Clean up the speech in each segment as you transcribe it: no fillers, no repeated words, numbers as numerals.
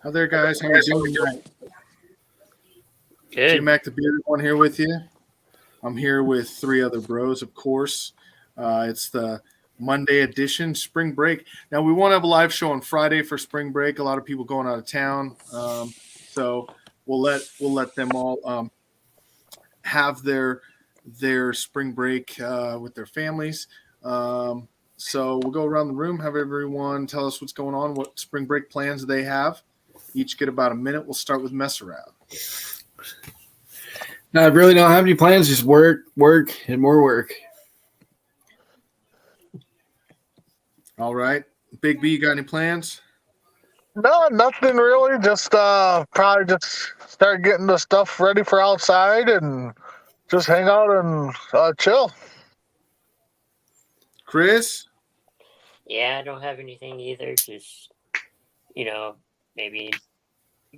How there, guys? How are you doing tonight? Good. J-Mac the Bearded One here with you. I'm here with three other bros, of course. It's the Monday edition, spring break. Now, we won't have a live show on Friday for spring break. A lot of people going out of town, so we'll let them all have their spring break with their families. So we'll go around the room, have everyone tell us what's going on, what spring break plans they have. Each get about a minute. We'll start with mess around. I really don't have any plans. Just work, and more work. All right. Big B, you got any plans? No, nothing really. Just probably just start getting the stuff ready for outside and just hang out and chill. Chris? Yeah, I don't have anything either. Just, maybe.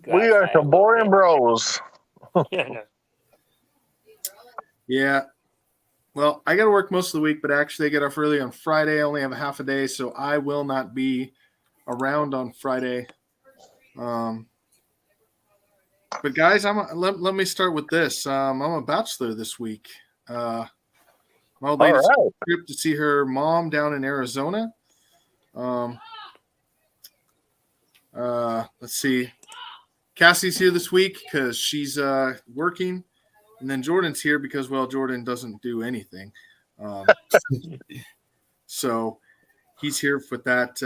We are some boring bros. Yeah, no. Yeah. Well, I got to work most of the week, but actually I get off early on Friday. I only have a half a day, so I will not be around on Friday. But guys, let me start with this. I'm a bachelor this week. My old lady's trip to see her mom down in Arizona. Let's see. Cassie's here this week because she's working. And then Jordan's here because, well, Jordan doesn't do anything. So he's here with that.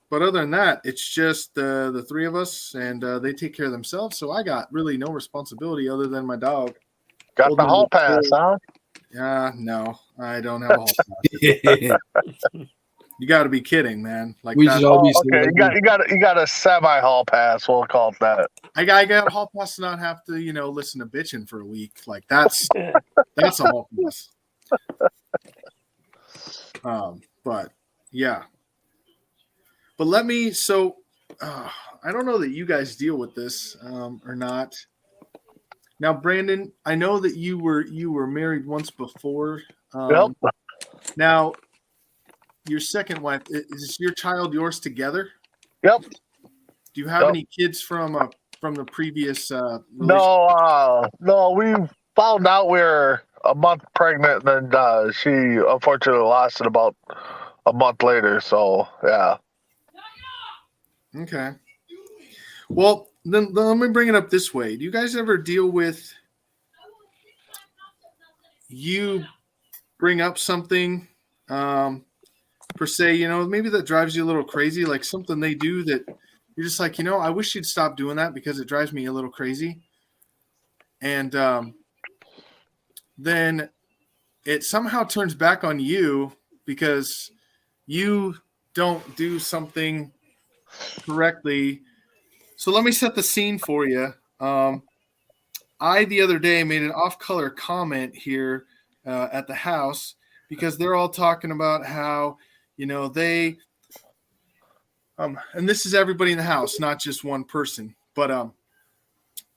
But other than that, it's just the three of us, and they take care of themselves. So I got really no responsibility other than my dog. Got the hall pass, huh? No, I don't have a hall pass. You got to be kidding, man! Like we should all be. Okay, you got a semi hall pass. We'll call it that. I got a hall pass to not have to, listen to bitching for a week. Like that's a hall pass. But yeah. But let me. So I don't know that you guys deal with this or not. Now, Brandon, I know that you were married once before. Yep. Now, your second wife, is your child yours together? Yep. Do you have any kids from the previous No, we found out we were a month pregnant, and then she unfortunately lost it about a month later. So yeah. Okay. Well, then let me bring it up this way. Do you guys ever deal with you bring up something per se, maybe that drives you a little crazy, like something they do that you're just like, I wish you'd stop doing that because it drives me a little crazy. And then it somehow turns back on you because you don't do something correctly. So let me set the scene for you. I, the other day, made an off-color comment here at the house because they're all talking about how, they and this is everybody in the house, not just one person. But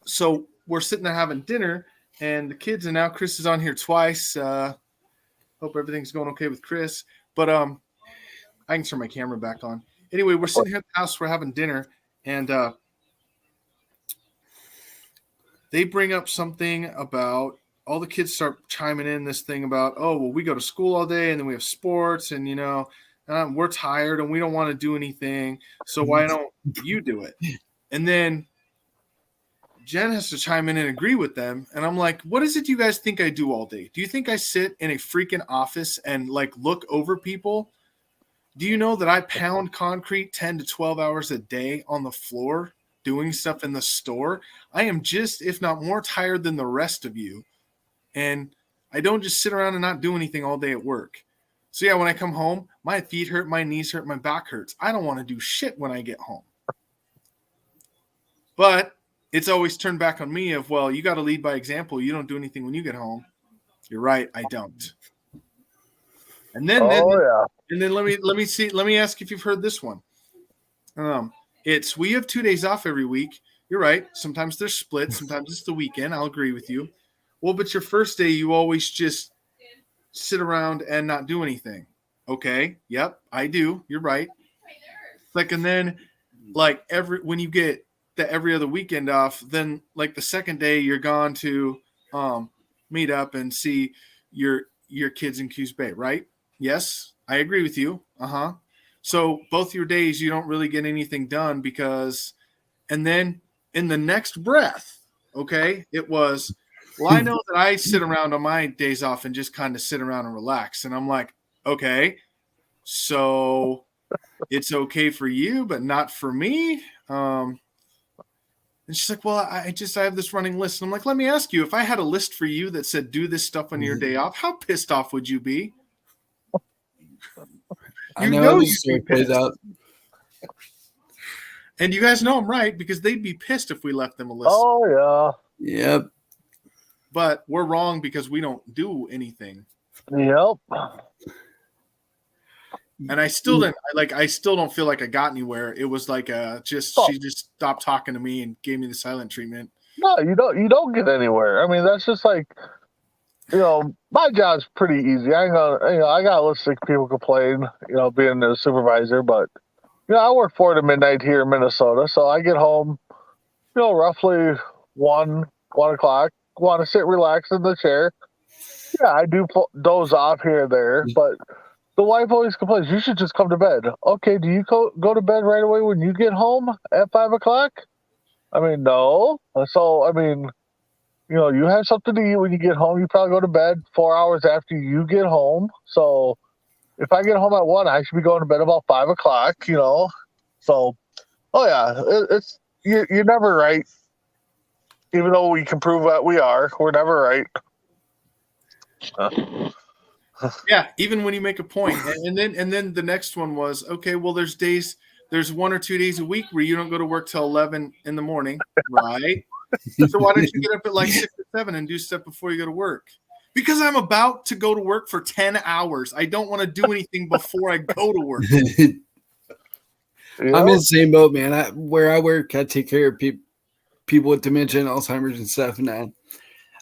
so we're sitting there having dinner, and the kids, and now Chris is on here twice. Hope everything's going okay with Chris. But I can turn my camera back on. Anyway, we're sitting here at the house, we're having dinner, and they bring up something about all the kids start chiming in this thing about, oh, well, we go to school all day, and then we have sports, and we're tired and we don't want to do anything. So why don't you do it? And then Jen has to chime in and agree with them. And I'm like, what is it you guys think I do all day? Do you think I sit in a freaking office and look over people? Do you know that I pound concrete 10 to 12 hours a day on the floor doing stuff in the store? I am just, if not more tired than the rest of you. And I don't just sit around and not do anything all day at work. So yeah, when I come home, my feet hurt, my knees hurt, my back hurts. I don't want to do shit when I get home. But it's always turned back on me of, well, you got to lead by example. You don't do anything when you get home. You're right, I don't. And then let me ask if you've heard this one. It's we have 2 days off every week. You're right. Sometimes they're split. Sometimes it's the weekend. I'll agree with you. Well, but your first day, you always just sit around and not do anything. Okay. Yep, I do. You're right. Like, and then like when you get the every other weekend off, then like the second day you're gone to meet up and see your kids in Coos Bay, right? Yes, I agree with you. So both your days you don't really get anything done because, and then in the next breath, okay, it was, well, I know that I sit around on my days off and just kind of sit around and relax. And I'm like, okay, so it's okay for you, but not for me. And she's like, well, I have this running list. And I'm like, let me ask you, if I had a list for you that said, do this stuff on your day off, how pissed off would you be? I know this you'd be plays out. And you guys know I'm right because they'd be pissed if we left them a list. Oh, yeah. Yep. But we're wrong because we don't do anything. Yep. And I still don't feel like I got anywhere. It was like she just stopped talking to me and gave me the silent treatment. No, you don't get anywhere. I mean, that's just like, my job's pretty easy. I got a list of people complain, being a supervisor, but I work 4 to midnight here in Minnesota, so I get home, roughly 1 o'clock. Want to sit relaxed in the chair. Yeah, I do doze off here and there, but the wife always complains, you should just come to bed. Okay, do you go to bed right away when you get home at 5 o'clock? I mean, no. So, I mean, you have something to eat when you get home. You probably go to bed 4 hours after you get home. So if I get home at 1, I should be going to bed about 5 o'clock, So, oh, yeah, you're never right. Even though we can prove that we're never right. Yeah, even when you make a point. And then the next one was, okay, well, there's 1 or 2 days a week where you don't go to work till 11 in the morning, right? So why don't you get up at like 6 or 7 and do stuff before you go to work? Because I'm about to go to work for 10 hours. I don't want to do anything before I go to work. I'm in the same boat, man. Where I work, I take care of people with dementia and Alzheimer's and stuff. And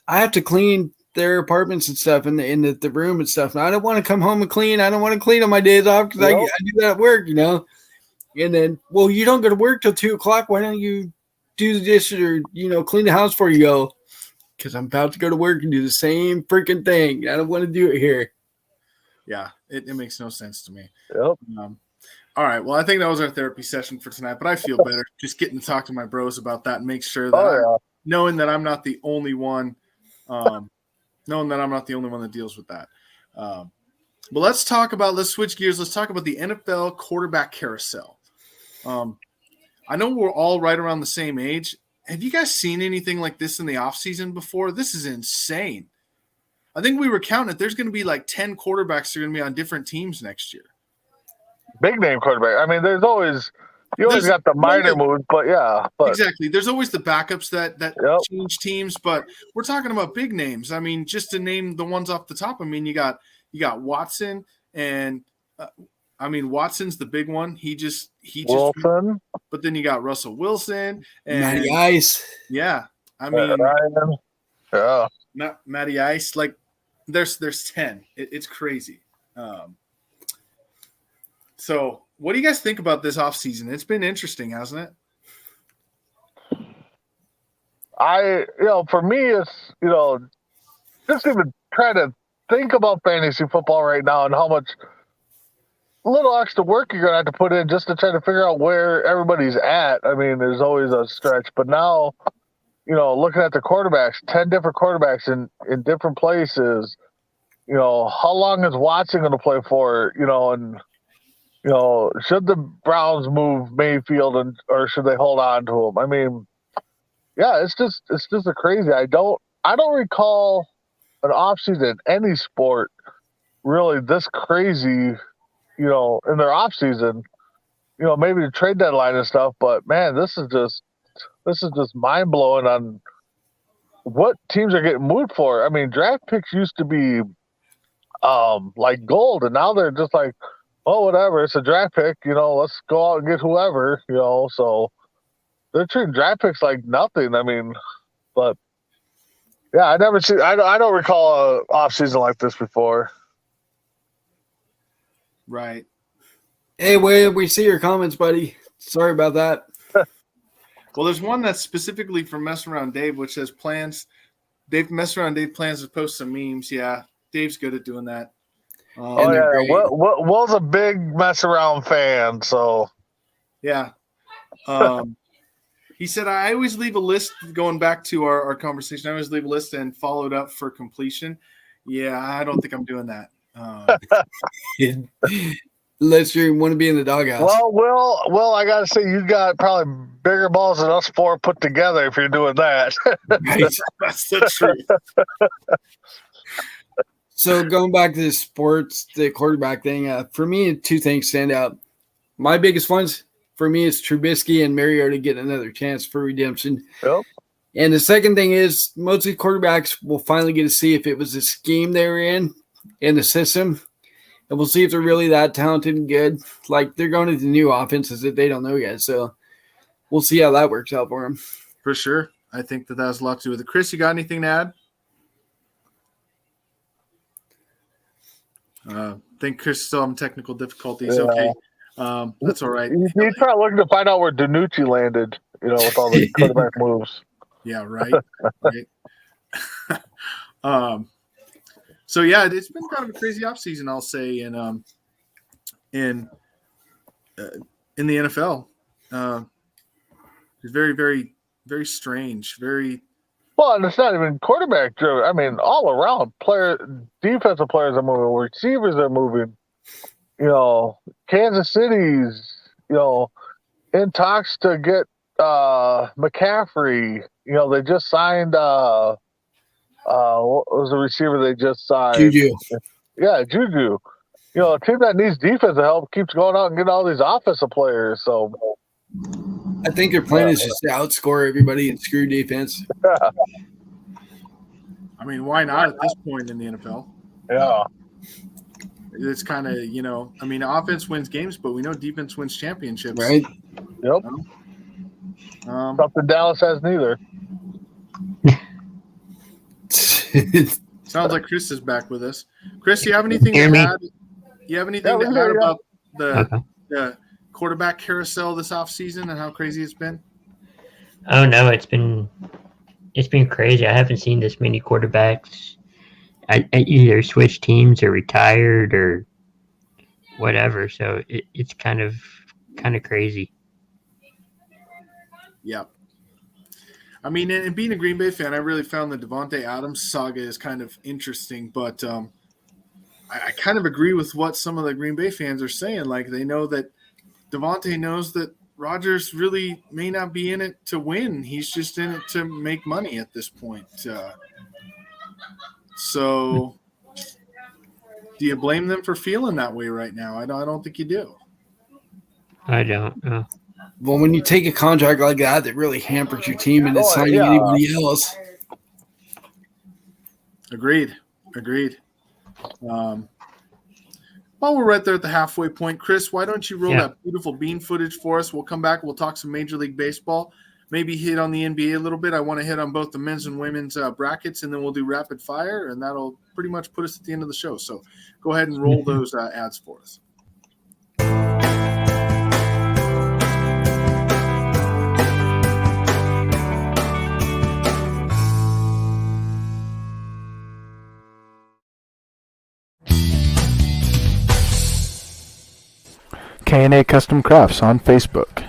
I have to clean their apartments and stuff in the room and stuff. And I don't want to come home and clean. I don't want to clean on my days off because I do that at work, And then, well, you don't go to work till 2 o'clock. Why don't you do the dishes or, clean the house before you go? Because I'm about to go to work and do the same freaking thing. I don't want to do it here. Yeah, it makes no sense to me. Yep. All right. Well, I think that was our therapy session for tonight, but I feel better just getting to talk to my bros about that and make sure that knowing that I'm not the only one, knowing that I'm not the only one that deals with that. But let's switch gears. Let's talk about the NFL quarterback carousel. I know we're all right around the same age. Have you guys seen anything like this in the offseason before? This is insane. I think we were counting it. There's going to be like 10 quarterbacks that are going to be on different teams next year. Big name quarterback. I mean, you always got the minor moves, but yeah. Exactly. There's always the backups that change teams, but we're talking about big names. I mean, just to name the ones off the top, I mean, you got Watson and Watson's the big one. He just Wilson. But then you got Russell Wilson and Matty Ice. Yeah. I mean, Ryan. Yeah. Not Matty Ice. Like there's 10. It's crazy. So what do you guys think about this offseason? It's been interesting, hasn't it? For me, it's, just even trying to think about fantasy football right now and how much little extra work you're going to have to put in just to try to figure out where everybody's at. I mean, there's always a stretch, but now, looking at the quarterbacks, 10 different quarterbacks in different places, how long is Watson going to play for, and, should the Browns move Mayfield or should they hold on to him? I mean, yeah, it's just a crazy. I don't recall an offseason in any sport really this crazy, in their offseason, maybe the trade deadline and stuff, but man, this is this is just mind blowing on what teams are getting moved for. I mean, draft picks used to be like gold, and now they're just like, oh, whatever, it's a draft pick, let's go out and get whoever, so they're treating draft picks like nothing. I mean, but yeah, I don't recall a off season like this before. Right. Hey, Wade, we see your comments, buddy. Sorry about that. Well, there's one that's specifically for Mess Around Dave, which says plans. Mess Around Dave plans to post some memes. Yeah, Dave's good at doing that. Oh yeah, Will's a big Mess Around fan, so yeah. He said, I always leave a list, going back to our conversation, I always leave a list and follow it up for completion. Yeah, I don't think I'm doing that. Unless you want to be in the doghouse. Well, I got to say, you got probably bigger balls than us four put together if you're doing that. Right. That's the truth. So going back to the quarterback thing, for me, two things stand out. My biggest ones for me is Trubisky and Mariota getting another chance for redemption. Yep. And the second thing is most of the quarterbacks will finally get to see if it was the scheme they were in the system. And we'll see if they're really that talented and good. Like, they're going into new offenses that they don't know yet. So we'll see how that works out for them. For sure. I think that has a lot to do with it. Chris, you got anything to add? I think Chris still having technical difficulties. Yeah. Okay. That's all right. He's probably looking to find out where Danucci landed, with all the quarterback moves. Yeah, right. Right. So yeah, it's been kind of a crazy offseason, I'll say, in the NFL. It's very, very, very strange. Very. Well, and it's not even quarterback driven. I mean, all around defensive players are moving, receivers are moving. Kansas City's, in talks to get McCaffrey. They just signed. What was the receiver they just signed? Juju. Yeah, Juju. A team that needs defensive help keeps going out and getting all these offensive players. So I think their plan is just to outscore everybody and screw defense. I mean, why not at this point in the NFL? Yeah. It's kind of, I mean, offense wins games, but we know defense wins championships. Right. Yep. Something Dallas has neither. Sounds like Chris is back with us. Chris, you have anything to add? You have anything to add about the quarterback carousel this offseason and how crazy it's been? Oh no, it's been crazy. I haven't seen this many quarterbacks. I either switch teams or retired or whatever. So it's kind of crazy. Yeah. I mean, and being a Green Bay fan, I really found the Devontae Adams saga is kind of interesting, but I kind of agree with what some of the Green Bay fans are saying. Like, they know that Devontae knows that Rodgers really may not be in it to win. He's just in it to make money at this point. So do you blame them for feeling that way right now? I don't think you do. I don't know. Well, when you take a contract like that really hampers your team and it's signing anybody else. Agreed. While we're right there at the halfway point, Chris, why don't you roll that beautiful bean footage for us? We'll come back. We'll talk some Major League Baseball, maybe hit on the NBA a little bit. I want to hit on both the men's and women's brackets, and then we'll do rapid fire, and that'll pretty much put us at the end of the show. So go ahead and roll those ads for us. K&A Custom Crafts on Facebook.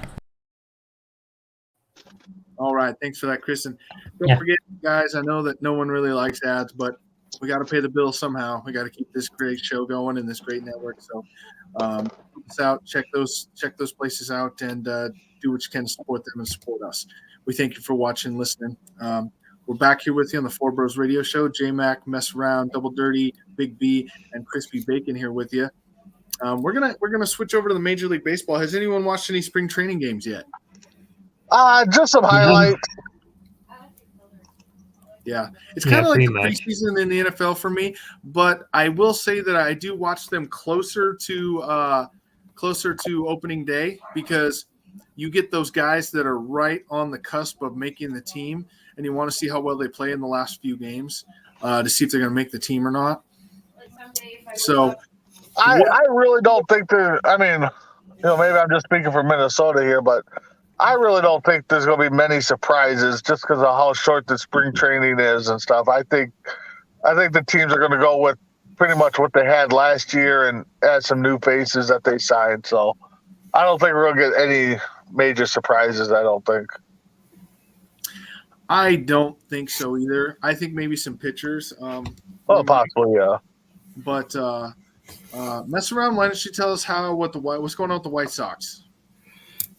All right. Thanks for that, Chris. And don't forget, guys, I know that no one really likes ads, but we got to pay the bill somehow. We got to keep this great show going and this great network. So check us out, check those places out, and do what you can to support them and support us. We thank you for watching, listening. We're back here with you on the Four Bros Radio Show. J-Mac, Mess Around, Double Dirty, Big B, and Crispy Bacon here with you. We're gonna switch over to the Major League Baseball. Has anyone watched any spring training games yet? Just some highlights. Yeah, it's Yeah, kind of like pretty the much. preseason in the NFL for me. But I will say that I do watch them closer to opening day, because you get those guys that are right on the cusp of making the team, and you want to see how well they play in the last few games to see if they're going to make the team or not. So, I really don't think there. I mean, maybe I'm just speaking for Minnesota here, but I really don't think there's going to be many surprises just because of how short the spring training is and stuff. I think the teams are going to go with pretty much what they had last year and add some new faces that they signed. So I don't think we're going to get any major surprises. I don't think. I don't think so either. I think maybe some pitchers. Well, possibly, yeah. But mess around. Why don't you tell us what's going on with the White Sox?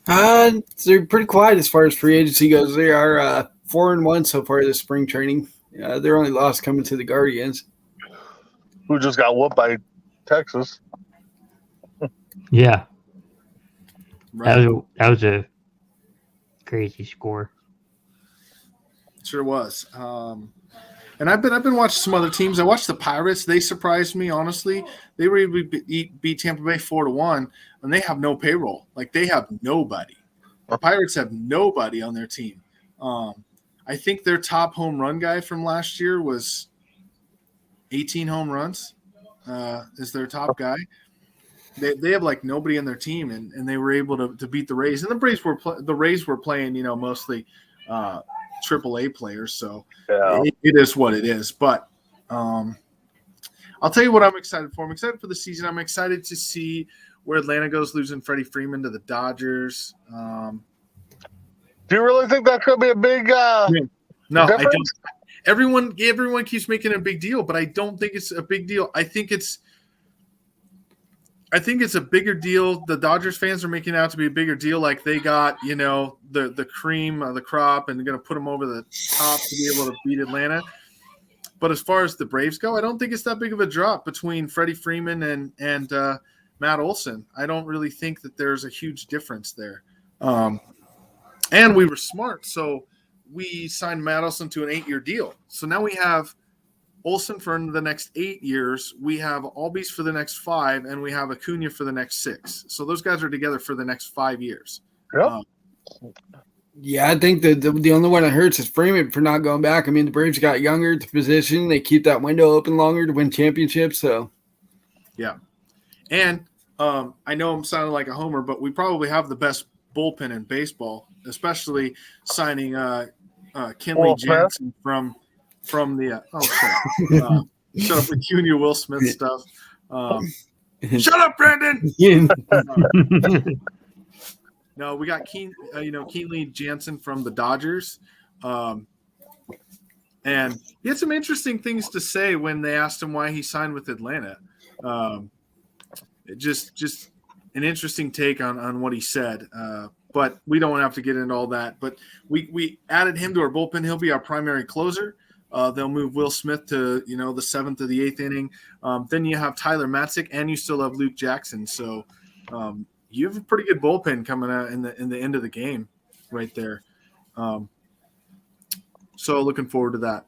They're pretty quiet as far as free agency goes. They are 4-1 so far this spring training. Their only loss coming to the Guardians, who just got whooped by Texas. Yeah, Right. that was a crazy score. Sure was. And I've been watching some other teams. I watched the Pirates. They surprised me, honestly. They were able to beat Tampa Bay 4-1, and they have no payroll. Like, they have nobody. The Pirates have nobody on their team. I think their top home run guy from last year was 18 home runs. Is their top guy. They have like nobody on their team, and they were able to beat the Rays. And the Rays were playing, mostly AAA players, so Yeah. it is what it is. But I'll tell you what I'm excited for. I'm excited for the season. I'm excited to see where Atlanta goes, losing Freddie Freeman to the Dodgers. Do you really think that could be a big No, difference? I don't. Everyone keeps making it a big deal, but I don't think it's a big deal. I think it's a bigger deal. The Dodgers fans are making it out to be a bigger deal, like they got, the cream of the crop and they're going to put them over the top to be able to beat Atlanta. But as far as the Braves go, I don't think it's that big of a drop between Freddie Freeman and Matt Olson. I don't really think that there's a huge difference there. And we were smart, so we signed Matt Olson to an 8-year deal. So now we have Olson for the next 8 years. We have Albies for the next 5, and we have Acuna for the next 6. So those guys are together for the next 5 years. Yep. Yeah, I think the only one that hurts is Freeman for not going back. I mean, the Braves got younger at the position. They keep that window open longer to win championships. So, yeah. And I know I'm sounding like a homer, but we probably have the best bullpen in baseball, especially signing Kenley Jansen from the shut up with Acuna Will Smith stuff. Shut up, Brandon. No, we got Kenley Jansen from the Dodgers, and he had some interesting things to say when they asked him why he signed with Atlanta. Just an interesting take on what he said. But we don't have to get into all that. But we added him to our bullpen. He'll be our primary closer. They'll move Will Smith to the 7th or the 8th inning. Then you have Tyler Matzik, and you still have Luke Jackson. So you have a pretty good bullpen coming out in the end of the game, right there. So looking forward to that.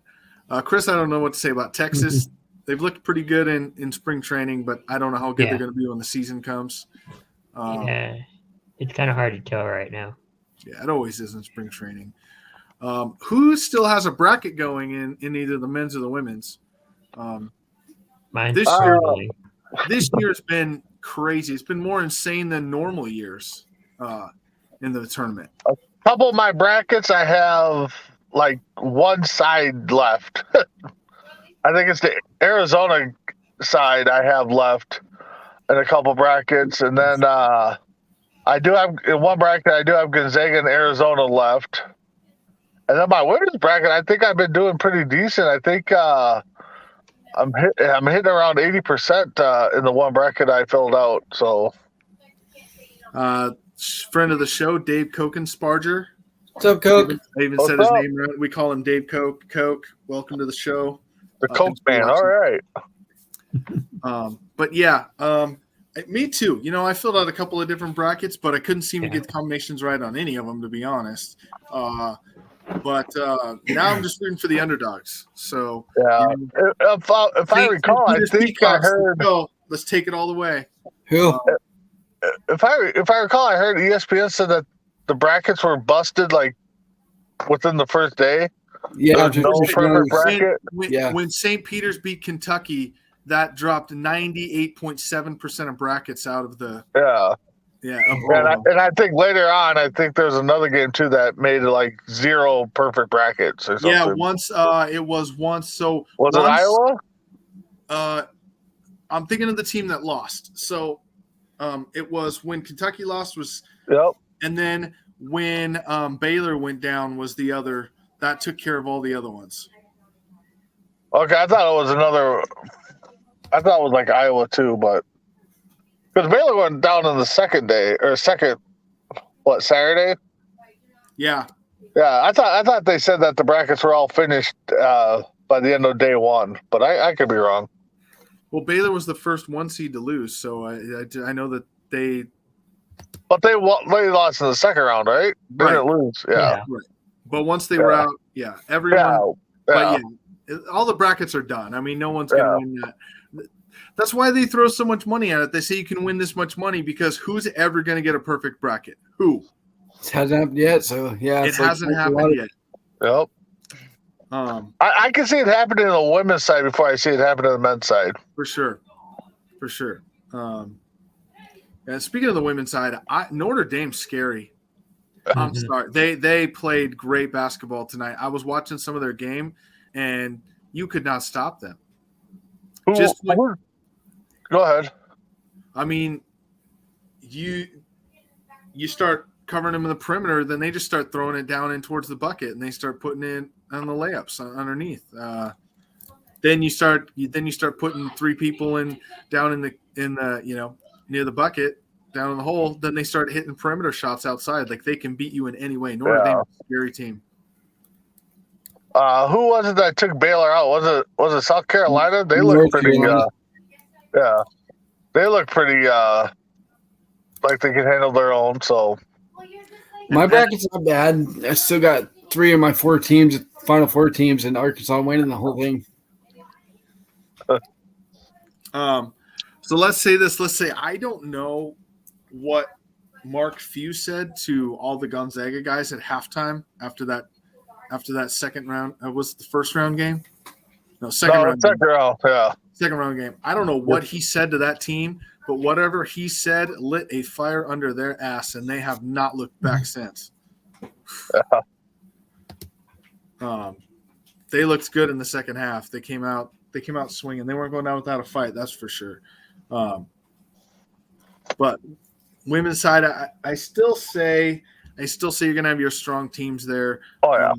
Chris, I don't know what to say about Texas. They've looked pretty good in spring training, but I don't know how good they're going to be when the season comes. Yeah, it's kind of hard to tell right now. Yeah, it always is in spring training. Who still has a bracket going in either the men's or the women's? Mine This year's been crazy. It's been more insane than normal years in the tournament. A couple of my brackets, I have like one side left. I think it's the Arizona side I have left in a couple brackets, and then I do have in one bracket I do have Gonzaga and Arizona left. And then my women's bracket, I think I've been doing pretty decent. I think I'm hitting around 80% in the one bracket I filled out. So, friend of the show, Dave Kokensparger. What's up, Coke? I even said his name right. We call him Dave Coke. Coke, welcome to the show. The Coke man, all right. But yeah, Me too. You know, I filled out a couple of different brackets, but I couldn't seem to Yeah. get the combinations right on any of them, to be honest. But now I'm just rooting for the underdogs. So, Yeah. you know, If I recall, I Peter's think I Peacocks, heard. let's go. Let's take it all the way. Who? If I recall, I heard ESPN said that the brackets were busted like within the first day. Yeah, There's no just perfect knows. bracket. Yeah. When St. Peter's beat Kentucky, that dropped 98.7% of brackets out of the Yeah. of all of them. And I think later on, I think there's another game too that made like 0 perfect brackets or something. Yeah, once it was once. So Was it once, Iowa? I'm thinking of the team that lost. So it was when Kentucky lost was, Yep. and then when Baylor went down was the other that took care of all the other ones. Okay, I thought it was another. I thought it was like Iowa too, but because Baylor went down on the second day or Saturday? Yeah, Yeah, I thought they said that the brackets were all finished by the end of day one, but I could be wrong. well, Baylor was the first 1 seed to lose, so I know that they. But they lost in the second round, right? They didn't lose. Yeah. Right. But once they were out, everyone. Yeah. But all the brackets are done. I mean, no one's going to win that. That's why they throw so much money at it. They say you can win this much money because who's ever going to get a perfect bracket? Who? It hasn't happened yet, so yeah. It hasn't happened yet. Yep. I can see it happening on the women's side before I see it happen on the men's side. For sure. And speaking of the women's side, Notre Dame's scary. I'm sorry. They played great basketball tonight. I was watching some of their game, and you could not stop them. Go ahead. I mean, you start covering them in the perimeter, then they just start throwing it down in towards the bucket, and they start putting in on the layups underneath. Then you start putting 3 people in down in the near the bucket down in the hole. Then they start hitting perimeter shots outside. Like they can beat you in any way. Notre Dame is a scary team. Who was it that took Baylor out? Was it South Carolina? They look pretty. They look pretty like they can handle their own. So my bracket's not bad. I still got 3 of my 4 teams, Final 4 teams, and Arkansas winning the whole thing. So let's say this. Let's say I don't know what Mark Few said to all the Gonzaga guys at halftime after that second round. Was it the first round game? No, second round. Yeah. Second round game. I don't know what he said to that team, but whatever he said lit a fire under their ass, and they have not looked back since. They looked good in the second half. They came out swinging. They weren't going down without a fight, that's for sure. But women's side, I still say you're going to have your strong teams there. Oh yeah.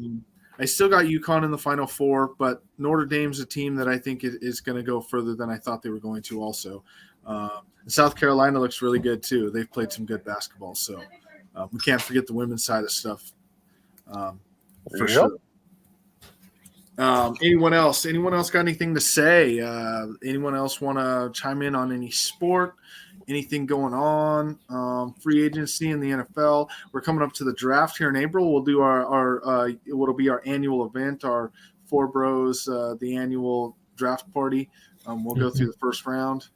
I still got UConn in the Final Four, but Notre Dame's a team that I think is going to go further than I thought they were going to also. South Carolina looks really good too. They've played some good basketball, so we can't forget the women's side of stuff for sure. Anyone else got anything to say? Anyone else want to chime in on any sport? Anything going on? Free agency in the NFL. We're coming up to the draft here in April. We'll do our what'll be our annual event, our Four Bros, the annual draft party. We'll go through the first round.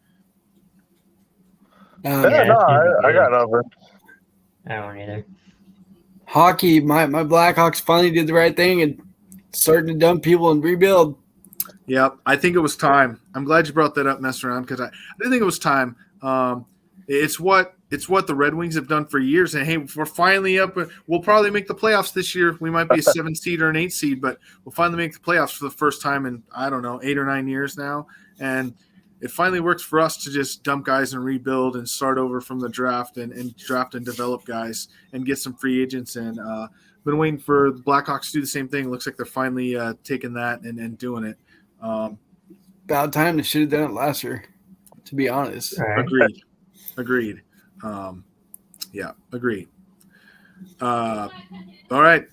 I got nothing. I don't either. Hockey, my Blackhawks finally did the right thing and starting to dump people and rebuild. Yep, I think it was time. I'm glad you brought that up, mess around, because I didn't think it was time. It's what the Red Wings have done for years. And hey, we're finally up. We'll probably make the playoffs this year. We might be a 7 seed or an 8 seed, but we'll finally make the playoffs for the first time in 8 or 9 years now. And it finally works for us to just dump guys and rebuild and start over from the draft and draft and develop guys and get some free agents in. Been waiting for the Blackhawks to do the same thing. Looks like they're finally taking that and doing it. About time. They should have done it last year, to be honest. Right. Agreed. Agreed. All right.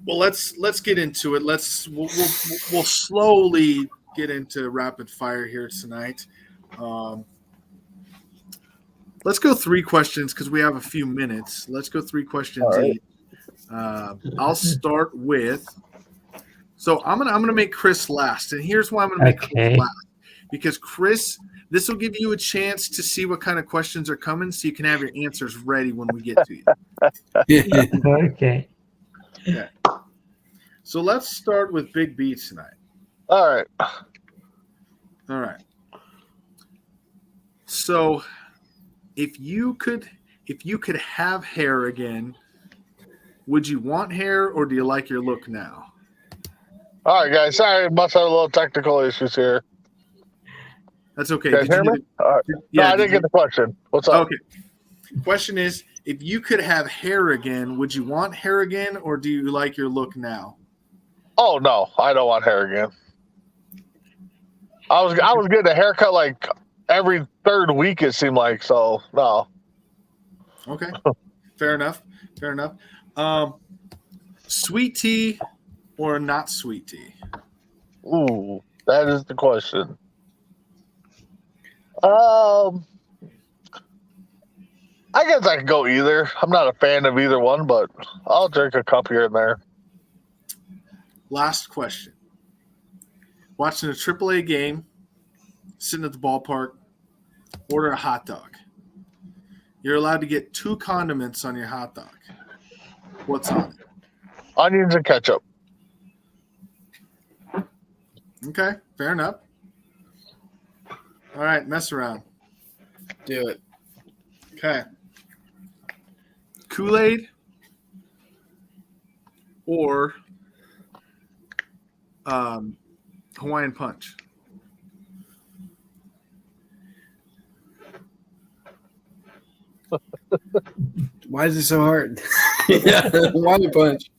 Well, let's get into it. We'll slowly get into rapid fire here tonight. let's go 3 questions because we have a few minutes. Let's go 3 questions All right. each. I'll start with. So I'm gonna make Chris last, and here's why I'm gonna make Chris Okay. last. Because Chris, this will give you a chance to see what kind of questions are coming, so you can have your answers ready when we get to you. Okay. So let's start with Big B tonight. All right. All right. So if you could have hair again, would you want hair or do you like your look now? All right, guys. Sorry, must have a little technical issues here. That's okay. Can you hear me? All right. No, I didn't get the question. What's up? Okay. Question is, if you could have hair again, would you want hair again or do you like your look now? Oh no, I don't want hair again. I was getting a haircut like every 3rd week, it seemed like. So no. Okay. Fair enough. Sweet tea or not sweet tea? Ooh, that is the question. I guess I could go either. I'm not a fan of either one, but I'll drink a cup here and there. Last question. Watching a AAA game, sitting at the ballpark, order a hot dog. You're allowed to get 2 condiments on your hot dog. What's on it? Onions and ketchup. Okay, fair enough. All right, mess around. Do it. Okay. Kool-Aid or Hawaiian Punch? Why is it so hard? One punch.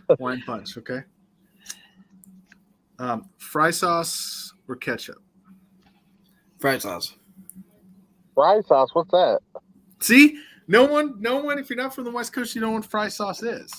Hawaiian Punch, okay. Fry sauce or ketchup? Fried sauce. Fry sauce. What's that? See? No one, if you're not from the West Coast, you know what fry sauce is.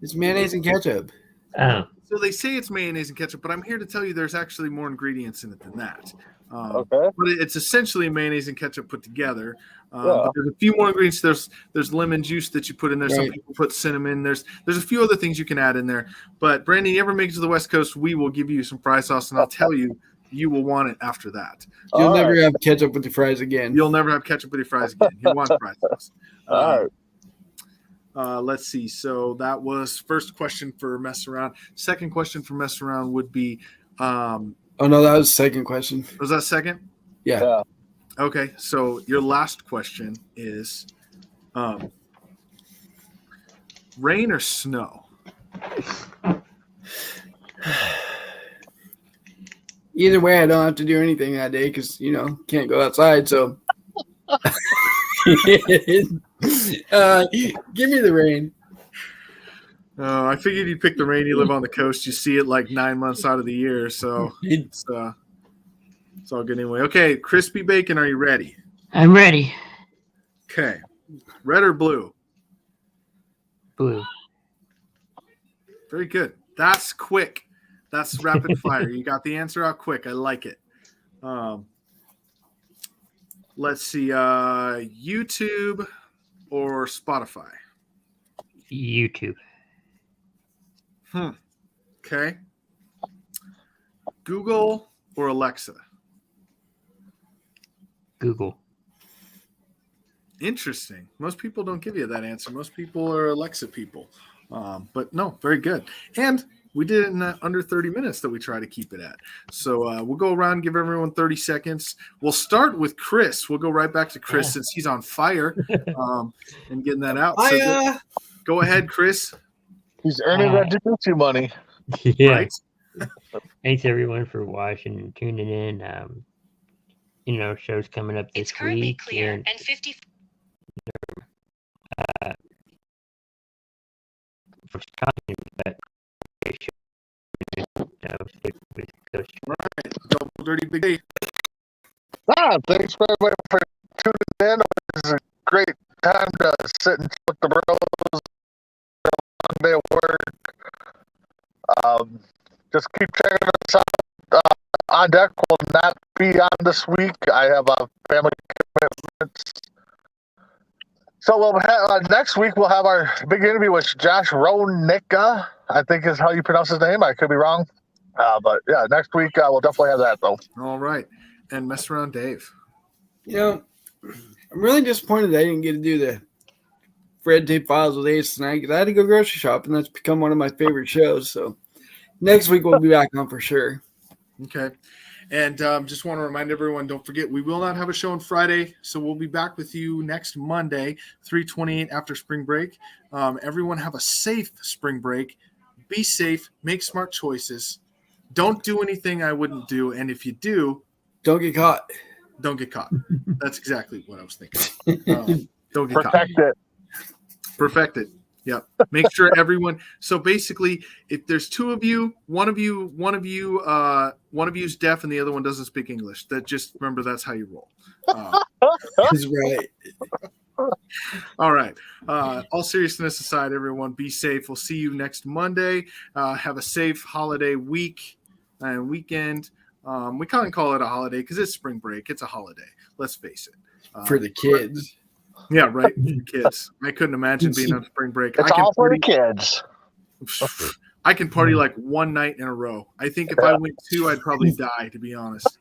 It's mayonnaise and ketchup. Oh. So they say it's mayonnaise and ketchup, but I'm here to tell you there's actually more ingredients in it than that. Okay. But it's essentially mayonnaise and ketchup put together. Yeah. But there's a few more ingredients. There's lemon juice that you put in there. Some Right. people put cinnamon. There's a few other things you can add in there. But Brandon, you ever make it to the West Coast, we will give you some fry sauce, and I'll tell you, you will want it after that. You'll All never right. have ketchup with your fries again. You'll never have ketchup with your fries again. You want fry sauce. All right. Let's see. So that was first question for mess around. Second question for mess around would be, Oh no, that was the second question. was that second? Yeah. Yeah. Okay. So your last question is, rain or snow? Either way, I don't have to do anything that day because can't go outside. So, give me the rain. I figured you'd pick the rain. You live on the coast. You see it like 9 months out of the year. So it's all good anyway. Okay. Crispy bacon. Are you ready? I'm ready. Okay. Red or blue? Blue. Very good. That's quick. That's rapid fire. You got the answer out quick. I like it. Let's see. YouTube or Spotify? YouTube. Okay. Google or Alexa? Google. Interesting. Most people don't give you that answer. Most people are Alexa people. But no, very good. And we did it in under 30 minutes that we try to keep it at. So we'll go around, give everyone 30 seconds. We'll start with Chris. We'll go right back to Chris since he's on fire and getting that out. So go ahead, Chris. He's earning that jiu-jitsu money. Yeah. Right? Thanks everyone for watching and tuning in. Shows coming up this It's currently week. clear and and 50. for talking about Coach. Double Dirty Big D. Thanks for everybody for tuning in. It was a great time to sit and talk the bros. A long day of work. Just keep checking us out. On deck will not be on this week. I have a family commitment So next week we'll have our big interview with Josh Ronica, I think is how you pronounce his name. I could be wrong. But yeah, next week we'll definitely have that, though. All right. And Mess Around Dave. You know, I'm really disappointed I didn't get to do the Red Tape Files with Ace tonight because I had to go grocery shop, and that's become one of my favorite shows. So next week we'll be back on for sure. Okay. And just want to remind everyone, don't forget, we will not have a show on Friday, so we'll be back with you next Monday, 3/28 after spring break. Everyone have a safe spring break. Be safe. Make smart choices. Don't do anything I wouldn't do. And if you do, don't get caught. Don't get caught. That's exactly what I was thinking. Don't get Protect caught. it. Perfect it. Yep. Make sure everyone. So basically, if there's two of you, one of you is deaf and the other one doesn't speak English. That just remember that's how you roll. That's right. All right. All seriousness aside, everyone, be safe. We'll see you next Monday. Have a safe holiday week and weekend. We can't call it a holiday because it's spring break. It's a holiday. Let's face it. For the kids. Yeah, right. Kids. I couldn't imagine being on spring break. It's all for the kids. I can party like one night in a row. I think if I went two, I'd probably die, to be honest.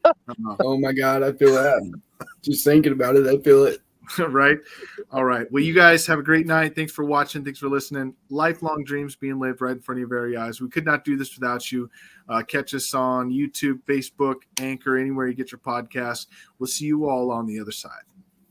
Oh, my God. I feel that. Just thinking about it, I feel it. Right? All right. Well, you guys have a great night. Thanks for watching. Thanks for listening. Lifelong dreams being lived right in front of your very eyes. We could not do this without you. Catch us on YouTube, Facebook, Anchor, anywhere you get your podcasts. We'll see you all on the other side.